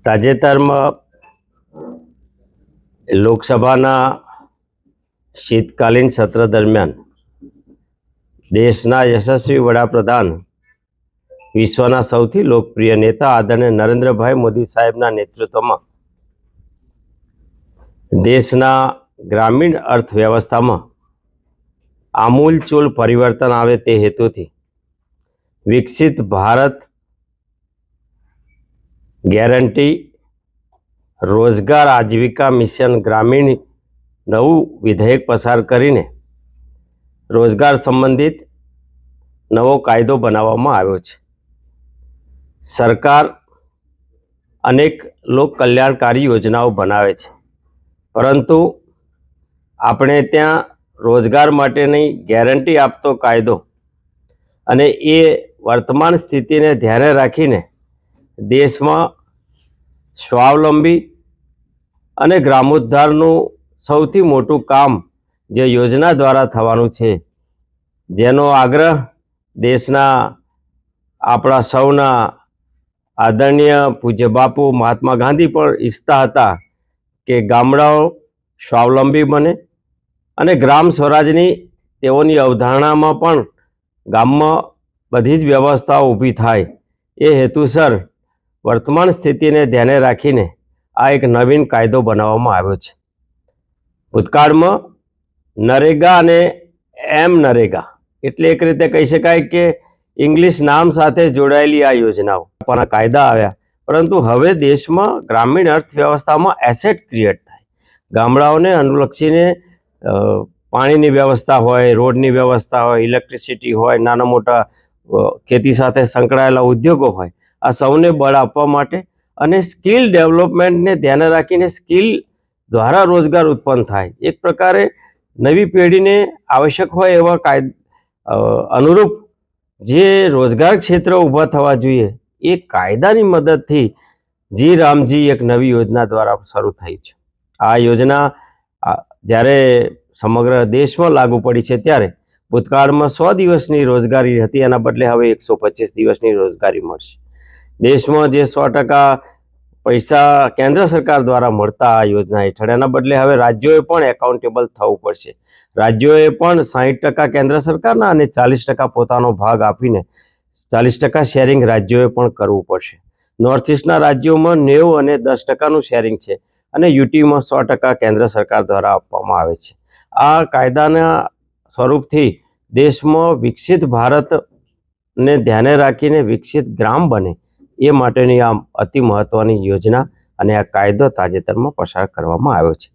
તાજેતરમાં લોકસભાના શીતકાલીન સત્ર દરમિયાન દેશના યશસ્વી વડાપ્રધાન, વિશ્વના સૌથી લોકપ્રિય નેતા આદરણીય નરેન્દ્રભાઈ મોદી સાહેબના નેતૃત્વમાં દેશના ગ્રામીણ અર્થવ્યવસ્થામાં આમૂલચૂલ પરિવર્તન આવે તે હેતુથી વિકસિત ભારત ગેરંટી રોજગાર આજીવિકા મિશન ગ્રામીણ નવું વિધેયક પસાર કરીને રોજગાર સંબંધિત નવો કાયદો બનાવવામાં આવ્યો છે. સરકાર અનેક લોક કલ્યાણકારી યોજનાઓ બનાવે છે, પરંતુ આપણે ત્યાં રોજગાર માટેની ગેરંટી આપતો કાયદો અને એ વર્તમાન સ્થિતિને ધ્યાને રાખીને દેશમાં સ્વાવલંબી અને ગ્રામોદ્ધારનું સૌથી મોટું કામ જે યોજના દ્વારા થવાનું છે, જેનો આગ્રહ દેશના આપણા સૌના આદરણીય પૂજ્ય બાપુ મહાત્મા ગાંધી પણ ઈચ્છતા હતા કે ગામડાઓ સ્વાવલંબી બને અને ગ્રામ સ્વરાજની તેઓની અવધારણામાં પણ ગામમાં બધી જ વ્યવસ્થાઓ ઊભી થાય. એ હેતુસર વર્તમાન સ્થિતિને ધ્યાને રાખીને આ એક નવીન કાયદો બનાવવામાં આવ્યો છે. ભૂતકાળમાં નરેગા અને નરેગા એટલે એક રીતે કહી શકાય કે ઇંગ્લિશ નામ સાથે જોડાયેલી આ યોજનાઓ પણ કાયદા આવ્યા, પરંતુ હવે દેશમાં ગ્રામીણ અર્થવ્યવસ્થામાં એસેટ ક્રિએટ થાય. ગામડાઓને અનુલક્ષીને પાણીની વ્યવસ્થા હોય, રોડની વ્યવસ્થા હોય, ઇલેક્ટ્રિસિટી હોય, નાના મોટા ખેતી સાથે સંકળાયેલા ઉદ્યોગો હોય, આ સૌને બળ આપવા માટે અને સ્કિલ ડેવલપમેન્ટને ધ્યાને રાખીને સ્કિલ દ્વારા રોજગાર ઉત્પન્ન થાય. એક પ્રકારે નવી પેઢીને આવશ્યક હોય એવા અનુરૂપ જે રોજગાર ક્ષેત્ર ઊભા થવા જોઈએ, એ કાયદાની મદદથી જી રામજી એક નવી યોજના દ્વારા શરૂ થઈ છે. આ યોજના જ્યારે સમગ્ર દેશમાં લાગુ પડી છે ત્યારે ભૂતકાળમાં 100 દિવસની રોજગારી હતી, એના બદલે હવે 125 દિવસની રોજગારી મળશે. દેશમાં જે 100% પૈસા કેન્દ્ર સરકાર દ્વારા મળતા આ યોજના હેઠળ, એના બદલે હવે રાજ્યોએ પણ એકાઉન્ટેબલ થવું પડશે. રાજ્યોએ પણ 60% કેન્દ્ર સરકારના અને 40% પોતાનો ભાગ આપીને 40% શેરિંગ રાજ્યોએ પણ કરવું પડશે. નોર્થ ઇસ્ટના રાજ્યોમાં 90 અને 10%નું શેરિંગ છે અને યુટીમાં 100% કેન્દ્ર સરકાર દ્વારા આપવામાં આવે છે. આ કાયદાના સ્વરૂપથી દેશમાં વિકસિત ભારતને ધ્યાને રાખીને વિકસિત ગ્રામ બને એ માટેની આ અતિ મહત્વની યોજના અને આ કાયદો તાજેતરમાં પસાર કરવામાં આવ્યો છે.